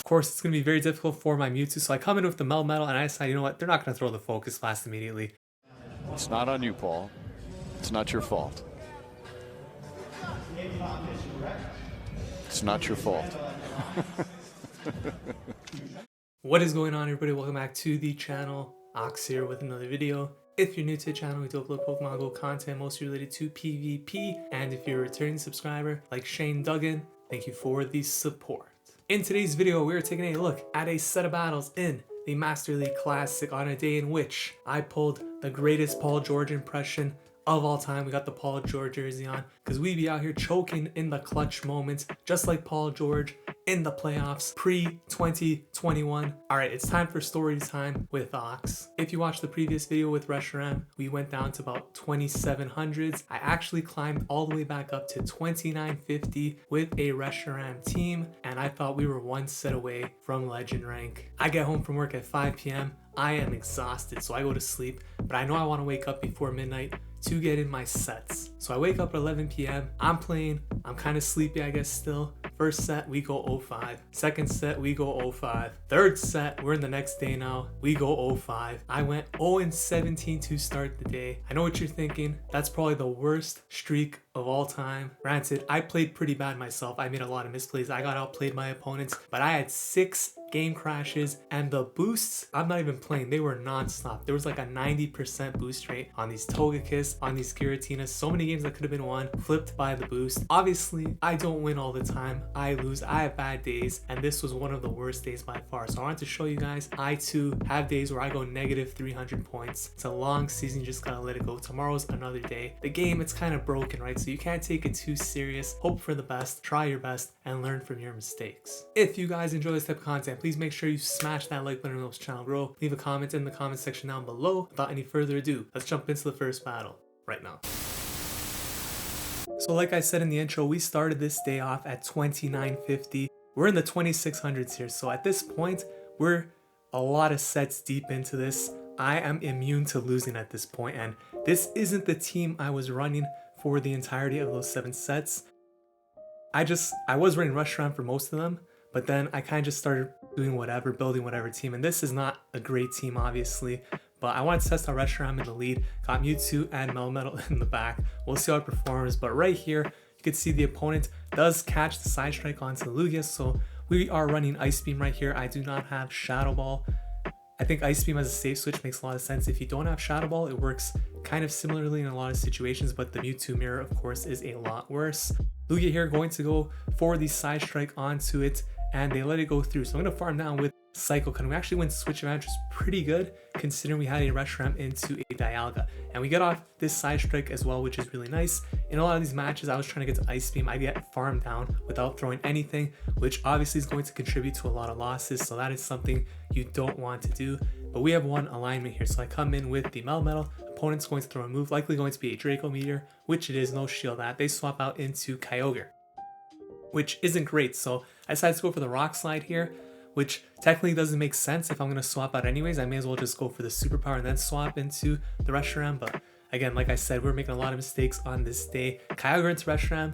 course, it's going to be very difficult for my Mewtwo, so I come in with the Melmetal, and I decide, you know what, they're not going to throw the Focus Blast immediately. It's not on you, Paul. It's not your fault. It's not your fault. What is going on, everybody? Welcome back to the channel. Ox here with another video. If you're new to the channel, we do upload Pokemon Go content mostly related to PvP, and if you're a returning subscriber like Shane Duggan, thank you for the support. In today's video, we are taking a look at a set of battles in the Master League Classic on a day in which I pulled the greatest Paul George impression of all time. We got the Paul George jersey on because we be out here choking in the clutch moments, just like Paul George in the playoffs pre-2021. All right, it's time for story time with Ox. If you watched the previous video with Reshiram, we went down to about 2700s. I actually climbed all the way back up to 2950 with a Reshiram team, and I thought we were one set away from legend rank. I get home from work at 5 p.m. I am exhausted, so I go to sleep, but I know I want to wake up before midnight to get in my sets. So I wake up at 11 p.m. I'm playing. I'm kind of sleepy, I guess, still. First set, we go 0-5. Second set, we go 0-5. Third set, we're in the next day now. We go 0-5. I went 0-17 to start the day. I know what you're thinking. That's probably the worst streak of all time. Granted, I played pretty bad myself. I made a lot of misplays. I got outplayed my opponents, but I had 6 game crashes, and the boosts, I'm not even playing, they were non-stop. There was like a 90% boost rate on these CHOKES, on these Giratinas. So many games that could have been won, flipped by the boost. Obviously, I don't win all the time. I lose, I have bad days, and this was one of the worst days by far. So I wanted to show you guys, I too have days where I go negative 300 points. It's a long season, you just gotta let it go. Tomorrow's another day. The game, it's kind of broken, right? So you can't take it too serious. Hope for the best, try your best, and learn from your mistakes. If you guys enjoy this type of content, please make sure you smash that like button and help this channel grow. Leave a comment in the comment section down below. Without any further ado, let's jump into the first battle right now. So like I said in the intro, we started this day off at 2950. We're in the 2600s here. So at this point, we're a lot of sets deep into this. I am immune to losing at this point, and this isn't the team I was running for the entirety of those 7 sets. I was running Reshiram for most of them, but then I kind of just started doing whatever, building whatever team. And this is not a great team, obviously, but I wanted to test out Reshiram in the lead. Got Mewtwo and Melmetal in the back. We'll see how it performs. But right here, you can see the opponent does catch the side strike onto Lugia. So we are running Ice Beam right here. I do not have Shadow Ball. I think Ice Beam as a safe switch makes a lot of sense. If you don't have Shadow Ball, it works kind of similarly in a lot of situations, but the Mewtwo mirror, of course, is a lot worse. Lugia here going to go for the side strike onto it, and they let it go through. So I'm going to farm down with Psycho Cut. We actually went switch advantage, which is pretty good considering we had a Reshiram into a Dialga. And we get off this side strike as well, which is really nice. In a lot of these matches, I was trying to get to Ice Beam. I get farmed down without throwing anything, which obviously is going to contribute to a lot of losses. So that is something you don't want to do. But we have one alignment here. So I come in with the Melmetal. Opponent's going to throw a move, likely going to be a Draco Meteor, which it is, no shield that. They swap out into Kyogre, which isn't great. So I decided to go for the Rock Slide here, which technically doesn't make sense. If I'm going to swap out anyways, I may as well just go for the Superpower and then swap into the Reshiram. But again, like I said, we're making a lot of mistakes on this day. Kyogre into Reshiram,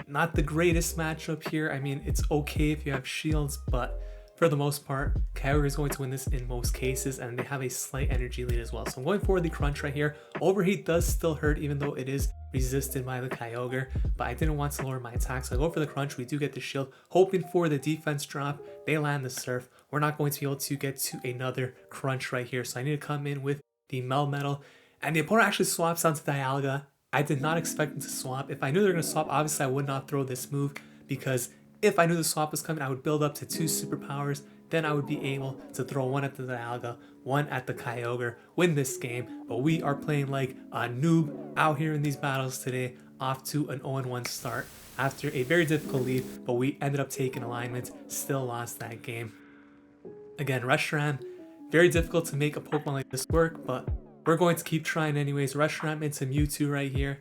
not the greatest matchup here. I mean, it's okay if you have shields, but for the most part, Kyogre is going to win this in most cases, and they have a slight energy lead as well. So I'm going for the Crunch right here. Overheat does still hurt, even though it is resisted by the Kyogre, but I didn't want to lower my attack, so I go for the Crunch. We do get the shield, hoping for the defense drop. They land the Surf. We're not going to be able to get to another Crunch right here, so I need to come in with the Melmetal, and the opponent actually swaps onto Dialga. I did not expect them to swap. If I knew they were going to swap, obviously I would not throw this move, because if I knew the swap was coming, I would build up to 2 superpowers. Then I would be able to throw one at the Dialga, one at the Kyogre, win this game. But we are playing like a noob out here in these battles today, off to an 0-1 start after a very difficult lead, but we ended up taking alignment, still lost that game. Again, Reshiram, very difficult to make a Pokemon like this work, but we're going to keep trying anyways. Reshiram into Mewtwo right here.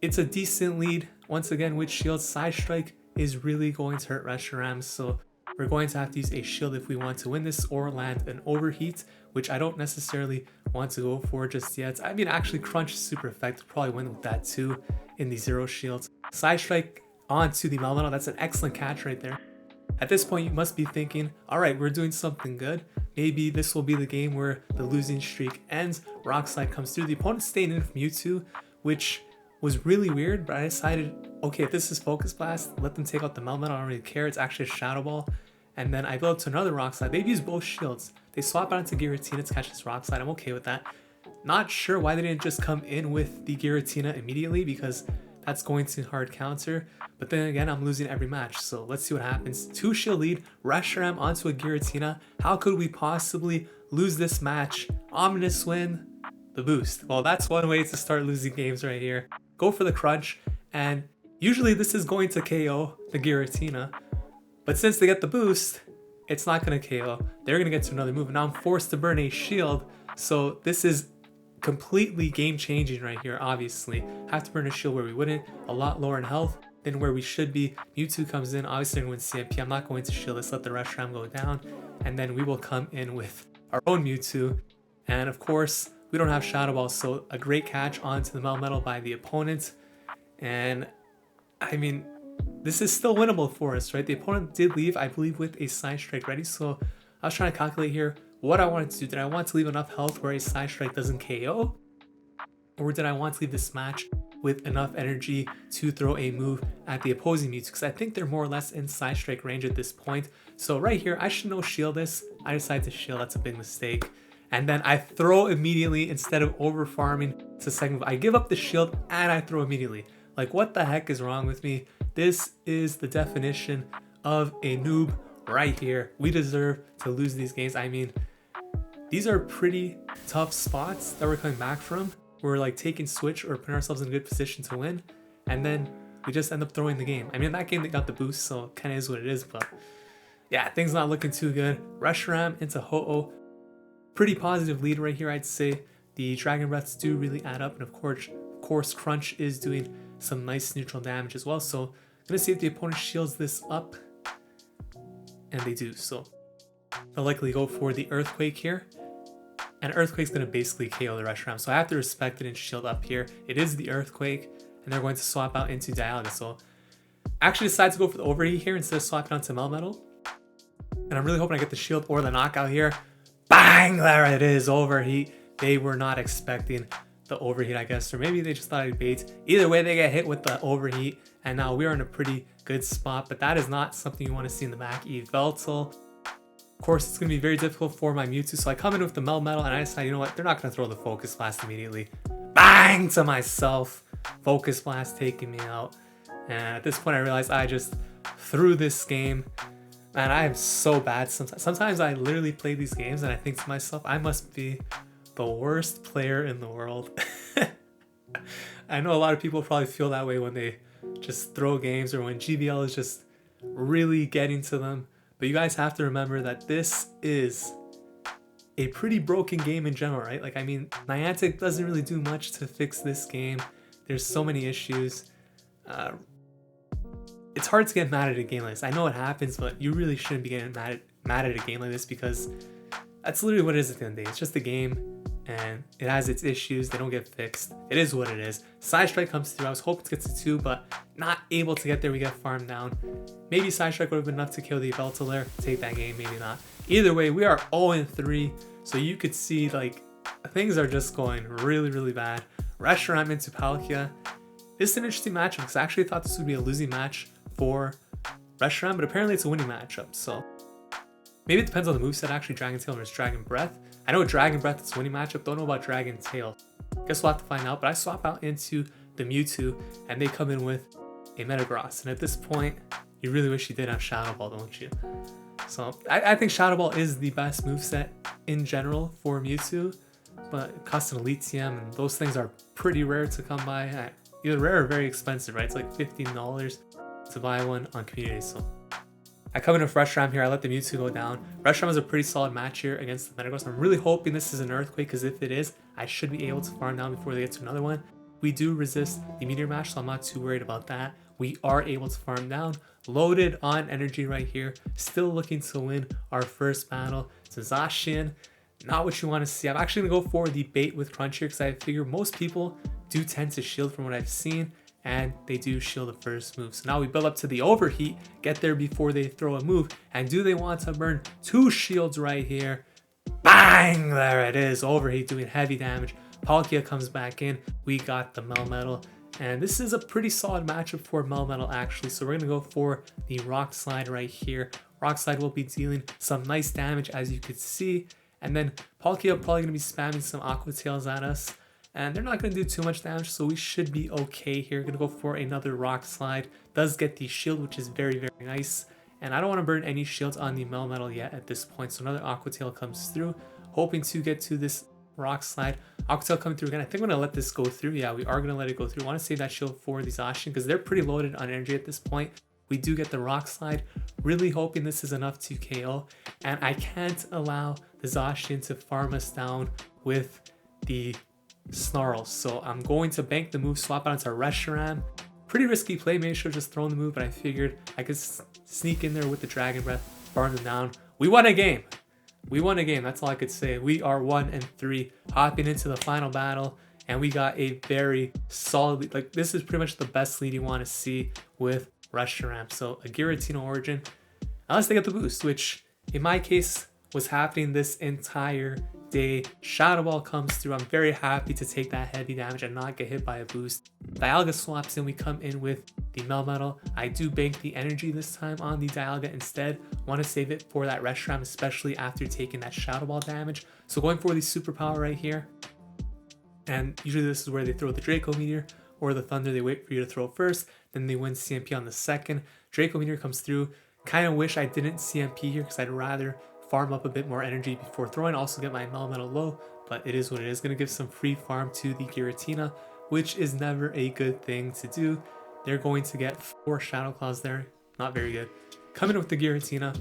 It's a decent lead. Once again, with shield, side strike is really going to hurt Reshiram, so we're going to have to use a shield if we want to win this, or land an overheat, which I don't necessarily want to go for just yet. I mean, actually Crunch is super effective, probably win with that too in the 0 shields. Side strike onto the Melmetal, that's an excellent catch right there. At this point, you must be thinking, all right, we're doing something good. Maybe this will be the game where the losing streak ends. Rock Slide comes through. The opponent stayed in from Mewtwo, which was really weird, but I decided, okay, if this is Focus Blast, let them take out the Melmetal. I don't really care. It's actually a Shadow Ball. And then I go up to another Rock Slide. They've used both shields. They swap out into Giratina to catch this Rock Slide. I'm okay with that. Not sure why they didn't just come in with the Giratina immediately, because that's going to hard counter. But then again, I'm losing every match. So let's see what happens. 2 shield lead, Reshiram onto a Giratina. How could we possibly lose this match? Ominous win, the boost. Well, that's one way to start losing games right here. Go for the crunch, and usually this is going to KO the Giratina. But since they get the boost, it's not going to KO. They're going to get to another move. Now I'm forced to burn a shield. So this is completely game changing right here, obviously. Have to burn a shield where we wouldn't. A lot lower in health than where we should be. Mewtwo comes in. Obviously I'm going to win CMP. I'm not going to shield this. Let the Reshiram go down. And then we will come in with our own Mewtwo. And of course, we don't have Shadow Ball. So a great catch onto the Melmetal by the opponent. And I mean, this is still winnable for us, right? The opponent did leave, I believe, with a Side Strike ready. So I was trying to calculate here what I wanted to do. Did I want to leave enough health where a Side Strike doesn't KO? Or did I want to leave this match with enough energy to throw a move at the opposing Mewtwo? Because I think they're more or less in Side Strike range at this point. So right here, I should no shield this. I decide to shield. That's a big mistake. And then I throw immediately instead of over farming to second move. I give up the shield and I throw immediately. Like, what the heck is wrong with me? This is the definition of a noob right here. We deserve to lose these games. I mean, these are pretty tough spots that we're coming back from. We're like taking switch or putting ourselves in a good position to win, and then we just end up throwing the game. I mean, that game they got the boost, so it kind of is what it is, but yeah, things not looking too good. Reshiram into Ho-Oh. Pretty positive lead right here, I'd say. The Dragon Breaths do really add up, and of course, Crunch is doing some nice neutral damage as well. So I'm gonna see if the opponent shields this up, and they do. So they'll likely go for the Earthquake here, and Earthquake's gonna basically KO the Reshiram. So I have to respect it and shield up here. It is the Earthquake, and they're going to swap out into Dialga. So I actually decide to go for the Overheat here instead of swapping onto Melmetal, and I'm really hoping I get the shield or the knockout here. Bang! There it is, Overheat. They were not expecting the Overheat, I guess, or maybe they just thought I'd bait. Either way, they get hit with the Overheat, and now we're in a pretty good spot, but that is not something you want to see in the back. Yveltal. Of course, it's going to be very difficult for my Mewtwo, so I come in with the Melmetal, and I decide, you know what, they're not going to throw the Focus Blast immediately. Bang! To myself. Focus Blast taking me out. And at this point, I realized I just threw this game. Man, I am so bad sometimes. Sometimes I literally play these games, and I think to myself, I must be the worst player in the world. I know a lot of people probably feel that way when they just throw games or when GBL is just really getting to them. But you guys have to remember that this is a pretty broken game in general, right? Like, I mean, Niantic doesn't really do much to fix this game. There's so many issues. It's hard to get mad at a game like this. I know it happens, but you really shouldn't be getting mad at a game like this, because that's literally what it is at the end of the day. It's just a game, and it has its issues. They don't get fixed. It is what it is. Side Strike comes through. I was hoping to get to 2, but not able to get there. We get farmed down. Maybe Side Strike would have been enough to kill the Yveltal there. Take that game, maybe not. Either way, we are 0-3, so you could see, like, things are just going really, really bad. Reshiram into Palkia. This is an interesting matchup, because I actually thought this would be a losing match for Reshiram, but apparently it's a winning matchup, so maybe it depends on the moveset. Actually, Dragon Tail versus Dragon Breath. I know Dragon Breath is a winning matchup, don't know about Dragon Tail. Guess we'll have to find out, but I swap out into the Mewtwo, and they come in with a Metagross, and at this point, you really wish you did have Shadow Ball, don't you? So I think Shadow Ball is the best moveset in general for Mewtwo, but it costs an Elite TM, and those things are pretty rare to come by. Either rare or very expensive, right? It's like $15 to buy one on community. So I come in with Reshiram here. I let the Mewtwo go down. Reshiram is a pretty solid match here against the Metagross. I'm really hoping this is an Earthquake, because if it is, I should be able to farm down before they get to another one. We do resist the Meteor Mash, so I'm not too worried about that. We are able to farm down. Loaded on energy right here. Still looking to win our first battle. It's Zacian. Not what you want to see. I'm actually going to go for the bait with Crunch here, because I figure most people do tend to shield from what I've seen. and they do shield the first move. So now we build up to the overheat, get there before they throw a move, and do they want to burn 2 shields right here? Bang! There it is, overheat doing heavy damage. Palkia comes back in, we got the Melmetal, and this is a pretty solid matchup for Melmetal actually, so we're going to go for the Rock Slide right here. Rock Slide will be dealing some nice damage as you could see, and then Palkia probably going to be spamming some Aqua Tails at us, and they're not going to do too much damage, so we should be okay here. Going to go for another Rock Slide, does get the shield, which is very, very nice, and I don't want to burn any shields on the Melmetal yet at this point, so another Aqua Tail comes through, hoping to get to this Rock Slide. Aqua Tail coming through again. I think I'm going to let this go through. Yeah, we are going to let it go through. I want to save that shield for the Zacian because they're pretty loaded on energy at this point. We do get the Rock Slide. Really hoping this is enough to KO. And I can't allow the Zacian to farm us down with the Snarls. So I'm going to bank the move, swap out into Reshiram. Pretty risky play. Maybe I should have just thrown the move, but I figured I could sneak in there with the Dragon Breath, farm them down. We won a game. We won a game, that's all I could say. We are 1-3, hopping into the final battle, and we got a very solid, like this is pretty much the best lead you want to see with Reshiram. So a Giratina origin, unless they get the boost, which in my case was happening this entire day. Shadow Ball comes through. I'm very happy to take that heavy damage and not get hit by a boost. Dialga swaps in. We come in with the Melmetal. I do bank the energy this time on the Dialga instead. Want to save it for that Reshiram, especially after taking that Shadow Ball damage. So going for the superpower right here. And usually this is where they throw the Draco Meteor or the Thunder. They wait for you to throw first, then they win CMP on the second. Draco Meteor comes through. Kind of wish I didn't CMP here because I'd rather farm up a bit more energy before throwing, also get my Melmetal low, but it is what it is. Going to give some free farm to the Giratina, which is never a good thing to do. They're going to get 4 Shadow Claws there, not very good. Coming with the Giratina,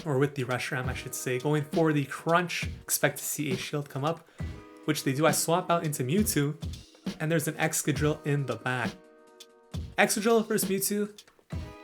or with the Reshiram I should say, going for the Crunch, expect to see a shield come up, which they do. I swap out into Mewtwo, and there's an Excadrill in the back. Excadrill versus Mewtwo,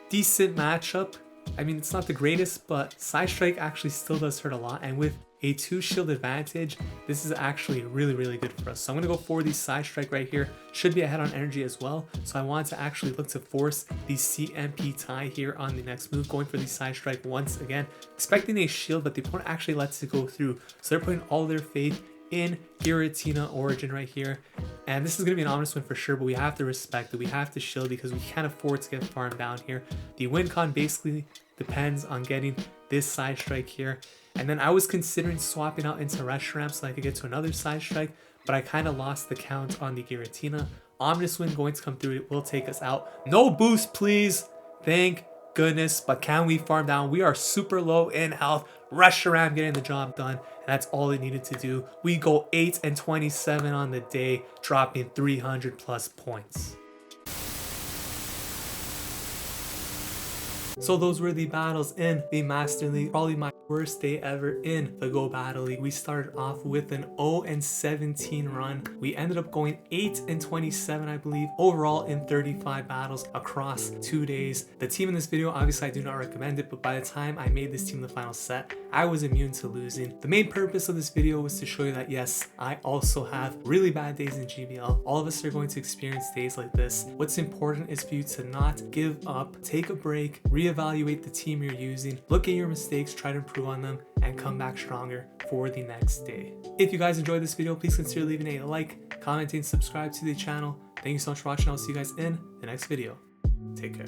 decent matchup. I mean, it's not the greatest, but Side Strike actually still does hurt a lot. And with a 2 shield advantage, this is actually really, really good for us. So I'm going to go for the Side Strike right here. Should be ahead on energy as well. So I want to actually look to force the CMP tie here on the next move. Going for the Side Strike once again. Expecting a shield, but the opponent actually lets it go through. So they're putting all their faith in Giratina origin right here. And this is going to be an ominous win for sure, but we have to respect it. We have to shield because we can't afford to get farmed down here. The win con basically depends on getting this Side Strike here. And then I was considering swapping out into Reshiram so I could get to another Side Strike, but I kind of lost the count on the Giratina. Ominous win going to come through. It will take us out. No boost, please. Thank goodness. But can we farm down? We are super low in health. Reshiram getting the job done. And that's all it needed to do. We go 8-27 on the day, dropping 300 plus points. So those were the battles in the Master League. Probably my worst day ever in the Go Battle League. We started off with an 0-17 run. We ended up going 8-27, I believe, overall in 35 battles across 2 days. The team in this video, obviously I do not recommend it, but by the time I made this team the final set, I was immune to losing. The main purpose of this video was to show you that yes, I also have really bad days in GBL. All of us are going to experience days like this. What's important is for you to not give up, take a break, reevaluate the team you're using, look at your mistakes, try to improve on them, and come back stronger for the next day. If you guys enjoyed this video, please consider leaving a like, commenting, subscribe to the channel. Thank you so much for watching. I'll see you guys in the next video. Take care.